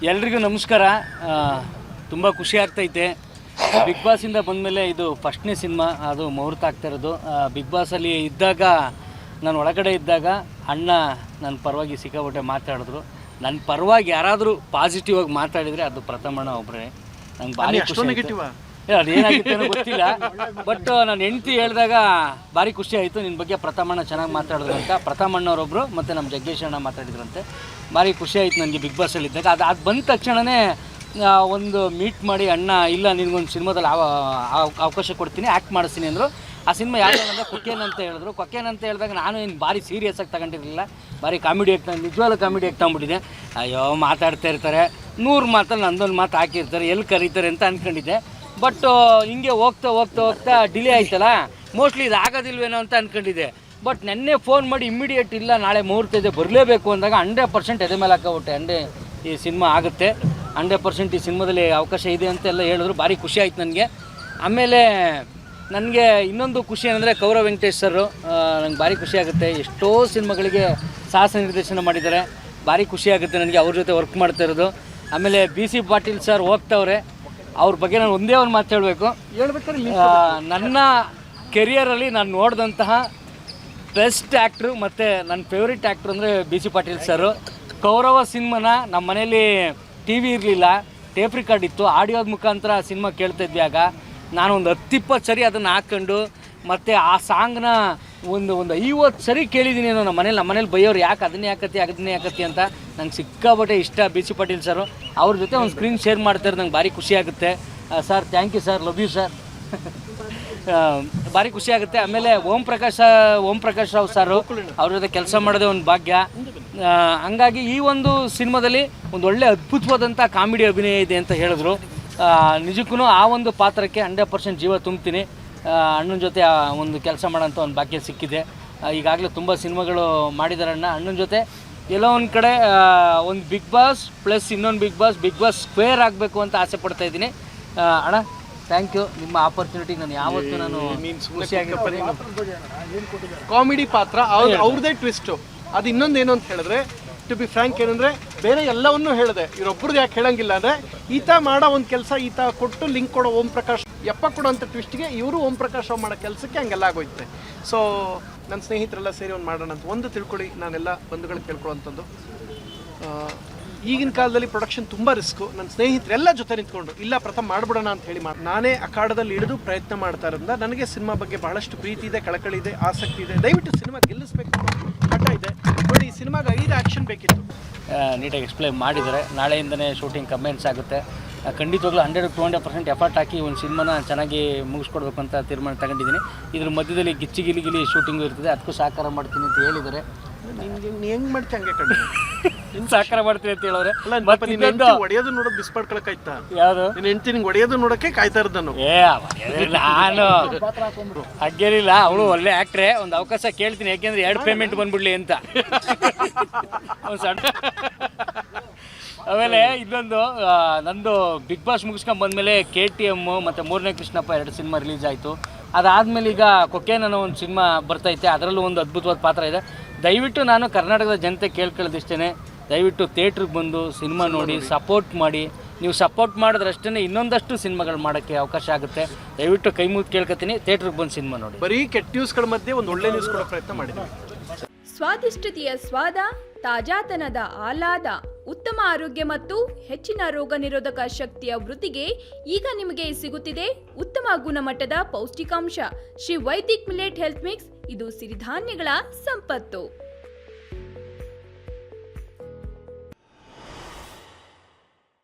ಎಲ್ರಿಗೂ ನಮಸ್ಕಾರ. ತುಂಬ ಖುಷಿ ಆಗ್ತೈತೆ. ಬಿಗ್ ಬಾಸಿಂದ ಬಂದಮೇಲೆ ಇದು ಫಸ್ಟ್ನೇ ಸಿನಿಮಾ, ಅದು ಮುಹೂರ್ತ ಆಗ್ತಾ ಇರೋದು. ಬಿಗ್ ಬಾಸಲ್ಲಿ ಇದ್ದಾಗ, ನಾನು ಒಳಗಡೆ ಇದ್ದಾಗ ಅಣ್ಣ ನನ್ನ ಪರವಾಗಿ ಸಿಕ್ಕಾಪಟ್ಟೆ ಮಾತಾಡಿದ್ರು. ನನ್ನ ಪರವಾಗಿ ಯಾರಾದರೂ ಪಾಸಿಟಿವ್ ಆಗಿ ಮಾತಾಡಿದರೆ ಅದು ಪ್ರಥಮಣ್ಣ ಒಬ್ಬರೇ. ನಂಗೆ ಭಾರಿ ಖುಷಿ. ಅದೇನಾಗಿತ್ತು ಅನ್ನೋ ಗೊತ್ತಿಲ್ಲ, ಬಟ್ ನಾನು ಹೆಂಡ್ತಿ ಹೇಳಿದಾಗ ಭಾರಿ ಖುಷಿ ಆಯಿತು. ನಿನ್ನ ಬಗ್ಗೆ ಪ್ರಥಮಣ್ಣ ಚೆನ್ನಾಗಿ ಮಾತಾಡಿದ್ರು ಅಂತ ಪ್ರಥಮಣ್ಣವರೊಬ್ಬರು ಮತ್ತು ನಮ್ಮ ಜಗ್ಗೇಶ್ ಅಣ್ಣ ಮಾತಾಡಿದ್ರಂತೆ. ಭಾರಿ ಖುಷಿ ಆಯಿತು ನನಗೆ ಬಿಗ್ ಬಾಸಲ್ಲಿದ್ದಾಗ. ಅದು ಬಂದ ತಕ್ಷಣವೇ ಒಂದು ಮೀಟ್ ಮಾಡಿ, ಅಣ್ಣ ಇಲ್ಲ ನಿನಗೊಂದು ಸಿನಿಮಾದಲ್ಲಿ ಅವಕಾಶ ಕೊಡ್ತೀನಿ, ಆ್ಯಕ್ಟ್ ಮಾಡಿಸ್ತೀನಿ ಅಂದರು. ಆ ಸಿನಿಮಾ ಯಾವ್ದಂದ್ರೆ ಕೊಕ್ಕೇನ್ ಅಂತ ಹೇಳಿದ್ರು. ಕೊಕ್ಕೇನ್ ಅಂತ ಹೇಳಿದಾಗ ನಾನು ಏನು ಭಾರಿ ಸೀರಿಯಸ್ ಆಗಿ ತಗೊಂಡಿರಲಿಲ್ಲ, ಭಾರಿ ಕಾಮಿಡಿ ಆಗಿ ನಿಜವಾಗ್ಲೂ ಕಾಮಿಡಿ ಆಗಿ ತಗೊಂಡ್ಬಿಟ್ಟಿದ್ದೆ. ಅಯ್ಯೋ ಮಾತಾಡ್ತಾ ಇರ್ತಾರೆ, 100 ಮಾತಲ್ಲಿ ನಂದೊಂದು ಮಾತು ಹಾಕಿರ್ತಾರೆ, ಎಲ್ಲಿ ಕರೀತಾರೆ ಅಂತ ಅಂದ್ಕೊಂಡಿದ್ದೆ. ಬಟ್ ಹಿಂಗೆ ಹೋಗ್ತಾ ಹೋಗ್ತಾ ಹೋಗ್ತಾ ಡಿಲೇ ಆಯ್ತಲ್ಲ, ಮೋಸ್ಟ್ಲಿ ಇದು ಆಗೋದಿಲ್ವೇನೋ ಅಂತ ಅಂದ್ಕೊಂಡಿದ್ದೆ. ಬಟ್ ನೆನ್ನೆ ಫೋನ್ ಮಾಡಿ ಇಮ್ಮಿಡಿಯೇಟ್ ಇಲ್ಲ ನಾಳೆ ಮುಹೂರ್ತ ಇದೆ ಬರಲೇಬೇಕು ಅಂದಾಗ 100% ಎದೆ ಮೇಲೆ ಹಾಕೋಬಿಟ್ಟೆ. ಈ ಸಿನಿಮಾ ಆಗುತ್ತೆ, 100% ಈ ಸಿನಿಮಾದಲ್ಲಿ ಅವಕಾಶ ಇದೆ ಅಂತೆಲ್ಲ ಹೇಳಿದ್ರು. ಭಾರಿ ಖುಷಿ ಆಯ್ತು ನನಗೆ. ಆಮೇಲೆ ನನಗೆ ಇನ್ನೊಂದು ಖುಷಿ ಏನಂದರೆ ಕೌರವ್ ವೆಂಕಟೇಶ್ ಸರ್, ನಂಗೆ ಭಾರಿ ಖುಷಿ ಆಗುತ್ತೆ. ಎಷ್ಟೋ ಸಿನಿಮಾಗಳಿಗೆ ಸಾಹಸ ನಿರ್ದೇಶನ ಮಾಡಿದ್ದಾರೆ, ಭಾರಿ ಖುಷಿ ಆಗುತ್ತೆ ನನಗೆ ಅವ್ರ ಜೊತೆ ವರ್ಕ್ ಮಾಡ್ತಾ ಇರೋದು. ಆಮೇಲೆ BC ಪಾಟೀಲ್ ಸರ್ ಹೋಗ್ತವ್ರೆ, ಅವ್ರ ಬಗ್ಗೆ ನಾನು ಒಂದೇ ಒಂದು ಮಾತು ಹೇಳ್ಬೇಕಾದ್ರೆ, ನನ್ನ ಕೆರಿಯರಲ್ಲಿ ನಾನು ನೋಡಿದಂತಹ ಬೆಸ್ಟ್ ಆ್ಯಕ್ಟ್ರು ಮತ್ತು ನನ್ನ ಫೇವ್ರೇಟ್ ಆ್ಯಕ್ಟ್ರು ಅಂದರೆ BC ಪಾಟೀಲ್ ಸರು. ಕೌರವ ಸಿನಿಮಾನ ನಮ್ಮ ಮನೇಲಿ TV ಇರಲಿಲ್ಲ, ಟೇಪ್ ರೆಕಾರ್ಡ್ ಇತ್ತು, ಆಡಿಯೋದ ಮುಖಾಂತರ ಸಿನಿಮಾ ಕೇಳ್ತಾಯಿದ್ವಿ. ಆಗ ನಾನು ಒಂದು 10-20 ಸರಿ ಅದನ್ನು ಹಾಕ್ಕೊಂಡು, ಮತ್ತು ಆ ಸಾಂಗ್ನ ಒಂದು 50 ಸರಿ ಕೇಳಿದ್ದೀನಿ. ನಮ್ಮ ಮನೇಲಿ ಬೈಯೋರು, ಅದನ್ನೇ ಯಾಕತ್ತಿ ಅಂತ. ನಂಗೆ ಸಿಕ್ಕಾಪಟ್ಟೆ ಇಷ್ಟ BC ಪಾಟೀಲ್ ಸರು. ಅವ್ರ ಜೊತೆ ಒಂದು ಸ್ಕ್ರೀನ್ ಶೇರ್ ಮಾಡ್ತಾರೆ, ನಂಗೆ ಭಾರಿ ಖುಷಿ ಆಗುತ್ತೆ. Sir thank you sir, love you sir. ಭಾರಿ ಖುಷಿ ಆಗುತ್ತೆ. ಆಮೇಲೆ ಓಂ ಪ್ರಕಾಶ್ ರಾವ್ ಸರು, ಅವ್ರ ಜೊತೆ ಕೆಲಸ ಮಾಡೋದೇ ಒಂದು ಭಾಗ್ಯ. ಹಂಗಾಗಿ ಈ ಒಂದು ಸಿನಿಮಾದಲ್ಲಿ ಒಂದು ಒಳ್ಳೆ ಅದ್ಭುತವಾದಂಥ ಕಾಮಿಡಿ ಅಭಿನಯ ಇದೆ ಅಂತ ಹೇಳಿದ್ರು. ನಿಜಕ್ಕೂ ಆ ಒಂದು ಪಾತ್ರಕ್ಕೆ 100% ಜೀವ ತುಂಬ್ತೀನಿ. ಅಣ್ಣನ ಜೊತೆ ಒಂದು ಕೆಲಸ ಮಾಡೋಂಥ ಒಂದು ಭಾಗ್ಯ ಸಿಕ್ಕಿದೆ. ಈಗಾಗಲೇ ತುಂಬ ಸಿನಿಮಾಗಳು ಮಾಡಿದ್ದಾರೆ ಅಣ್ಣನ ಜೊತೆ. ಎಲ್ಲೋ ಒಂದು ಕಡೆ ಒಂದು ಬಿಗ್ ಬಾಸ್ ಪ್ಲಸ್ ಇನ್ನೊಂದು ಬಿಗ್ ಬಾಸ್ ಸ್ಕ್ವೇರ್ ಆಗಬೇಕು ಅಂತ ಆಸೆ ಪಡ್ತಾ ಇದ್ದೀನಿ. ಅಣ್ಣ ಥ್ಯಾಂಕ್ ಯು, ನಿಮ್ಮ ಆಪರ್ಚುನಿಟಿ ನಾನು ಯಾವತ್ತೂ ನಾನು ಖುಷಿಯಾಗಿರ್ತೀನಿ. ಕಾಮಿಡಿ ಪಾತ್ರ ಅವ್ರದ್ದೇ ಟ್ವಿಸ್ಟು. ಅದು ಇನ್ನೊಂದೇನು ಅಂತ ಹೇಳಿದ್ರೆ, ಟು ಬಿ ಫ್ರ್ಯಾಂಕ್ ಏನಂದರೆ, ಬೇರೆ ಎಲ್ಲವನ್ನೂ ಹೇಳಿದೆ, ಇವರೊಬ್ಬರದ್ದು ಯಾಕೆ ಹೇಳಂಗಿಲ್ಲ ಅಂದರೆ, ಈತ ಮಾಡೋ ಒಂದು ಕೆಲಸ ಈತ ಕೊಟ್ಟು ಲಿಂಕ್ ಕೊಡೋ ಓಂ ಪ್ರಕಾಶ್ ಕೊಡೋಂಥ ಟ್ವಿಸ್ಟ್ಗೆ ಇವರು ಓಂ ಪ್ರಕಾಶ್ ರಾವ್ ಮಾಡೋ ಕೆಲಸಕ್ಕೆ ಹಂಗೆಲ್ಲ ಆಗೋಯ್ತೆ. ಸೊ ನನ್ನ ಸ್ನೇಹಿತರೆಲ್ಲ ಸೇರಿ ಒಂದು ಮಾಡೋಣ ಅಂತ ಒಂದು ತಿಳ್ಕೊಳ್ಳಿ, ನಾನೆಲ್ಲ ಬಂಧುಗಳಿಗೆ ತಿಳ್ಕೊಳ್ಳೋಂಥದ್ದು. ಈಗಿನ ಕಾಲದಲ್ಲಿ ಪ್ರೊಡಕ್ಷನ್ ತುಂಬ ರಿಸ್ಕು. ನನ್ನ ಸ್ನೇಹಿತರೆಲ್ಲ ಜೊತೆ ನಿಂತ್ಕೊಂಡು ಇಲ್ಲ ಪ್ರಥಮ ಮಾಡಿಬಿಡೋಣ ಅಂತ ಹೇಳಿ ನಾನೇ ಅಖಾಡದಲ್ಲಿ ಇಳಿದು ಪ್ರಯತ್ನ ಮಾಡ್ತಾ ಇರೋದ್ರಿಂದ ನನಗೆ ಸಿನಿಮಾ ಬಗ್ಗೆ ಬಹಳಷ್ಟು ಪ್ರೀತಿ ಇದೆ, ಕಳಕಳಿ ಇದೆ, ಆಸಕ್ತಿ ಇದೆ. ದಯವಿಟ್ಟು ಸಿನಿಮಾ ಗೆಲ್ಲಿಸ್ಬೇಕು ಹಠ ಇದೆ ನೋಡಿ. ಈ ಸಿನಿಮಾಗೆ 5 ಆ್ಯಕ್ಷನ್ ಬೇಕಿತ್ತು. ನೀಟಾಗಿ ಎಕ್ಸ್ಪ್ಲೈನ್ ಮಾಡಿದ್ದಾರೆ. ನಾಳೆಯಿಂದನೇ ಶೂಟಿಂಗ್ ಕಮೆನ್ಸ್ ಆಗುತ್ತೆ. ಖಂಡಿತವಾಗ್ಲೂ 100-200% ಎಫರ್ಟ್ ಹಾಕಿ ಒಂದು ಸಿನಿಮಾನ ಚೆನ್ನಾಗಿ ಮುಗಿಸ್ಕೊಡ್ಬೇಕು ಅಂತ ತೀರ್ಮಾನ ತಗೊಂಡಿದ್ದೀನಿ. ಇದ್ರ ಮಧ್ಯದಲ್ಲಿ ಗಿಲಿ ಶೂಟಿಂಗು ಇರ್ತದೆ, ಅದಕ್ಕೂ ಸಹಕಾರ ಮಾಡ್ತೀನಿ ಅಂತ ಹೇಳಿದ್ದಾರೆ. ನೀ ಹೆಂಗೆ ಮಾಡ್ತೀಯ ಹಂಗೆ ಕಂಡು ಸಹಕಾರ ಮಾಡ್ತೀನಿ ಅಂತ ಹೇಳೋರೆ. ಹೊಡೆಯೋದು ನೋಡೋದು ಬಿಸ್ಪಡ್ಕೊಳಕಾಯ್ತಾ? ಯಾವುದು ನಿನ್ನ ಹೆಂಡತಿ ನಿಂಗೆ ಹೊಡೆಯೋದು ನೋಡೋಕ್ಕೆ ಕಾಯ್ತಾ ಇರೋದು ನಾನು. ನಾನು ಹಾಗೇನಿಲ್ಲ, ಅವಳು ಒಳ್ಳೆ ಆ್ಯಕ್ಟ್ರೆ. ಒಂದು ಅವಕಾಶ ಕೇಳ್ತೀನಿ, ಯಾಕೆಂದ್ರೆ 2 ಪೇಮೆಂಟ್ ಬಂದ್ಬಿಡ್ಲಿ ಅಂತ. ಒಂದು ಸಣ್ಣ ಆಮೇಲೆ ಇನ್ನೊಂದು, ನಂದು ಬಿಗ್ ಬಾಸ್ ಮುಗಿಸ್ಕೊಂಡು ಬಂದಮೇಲೆ KTM ಮತ್ತು 3ನೇ ಕೃಷ್ಣಪ್ಪ 2 ಸಿನಿಮಾ ರಿಲೀಸ್ ಆಯಿತು. ಅದಾದಮೇಲೆ ಈಗ ಕೊಕ್ಕೇನ್ ಅನ್ನೋ ಒಂದು ಸಿನಿಮಾ ಬರ್ತೈತೆ, ಅದರಲ್ಲೂ ಒಂದು ಅದ್ಭುತವಾದ ಪಾತ್ರ ಇದೆ. ದಯವಿಟ್ಟು ನಾನು ಕರ್ನಾಟಕದ ಜನತೆ ಕೇಳ್ಕೊಳ್ಳೋದಿಷ್ಟೇ, ದಯವಿಟ್ಟು ಥಿಯೇಟ್ರಿಗೆ ಬಂದು ಸಿನಿಮಾ ನೋಡಿ ಸಪೋರ್ಟ್ ಮಾಡಿ. ನೀವು ಸಪೋರ್ಟ್ ಮಾಡಿದ್ರಷ್ಟೇ ಇನ್ನೊಂದಷ್ಟು ಸಿನಿಮಾಗಳು ಮಾಡೋಕ್ಕೆ ಅವಕಾಶ ಆಗುತ್ತೆ. ದಯವಿಟ್ಟು ಕೈ ಮುಗಿದು ಕೇಳ್ಕೊತೀನಿ, ಥಿಯೇಟ್ರಿಗೆ ಬಂದು ಸಿನಿಮಾ ನೋಡಿ. ಬರೀ ಕೆಟ್ಟ ನ್ಯೂಸ್ಗಳ ಮಧ್ಯೆ ಒಂದು ಒಳ್ಳೆ ನ್ಯೂಸ್ ಕೊಡೋ ಪ್ರಯತ್ನ ಮಾಡಿದ್ದೀವಿ. ಸ್ವಾದಿಷ್ಟತೆಯ ಸ್ವಾದ, ತಾಜಾತನದ ಆಹ್ಲಾದ, ಉತ್ತಮ ಆರೋಗ್ಯ ಮತ್ತು ಹೆಚ್ಚಿನ ರೋಗ ನಿರೋಧಕ ಶಕ್ತಿಯ ವೃದ್ಧಿಗೆ ಈಗ ನಿಮಗೆ ಸಿಗುತ್ತಿದೆ ಉತ್ತಮ ಗುಣಮಟ್ಟದ ಪೌಷ್ಟಿಕಾಂಶ. Shri Vaidik millet health mix. ಇದು ಸಿರಿಧಾನ್ಯಗಳ ಸಂಪತ್ತು.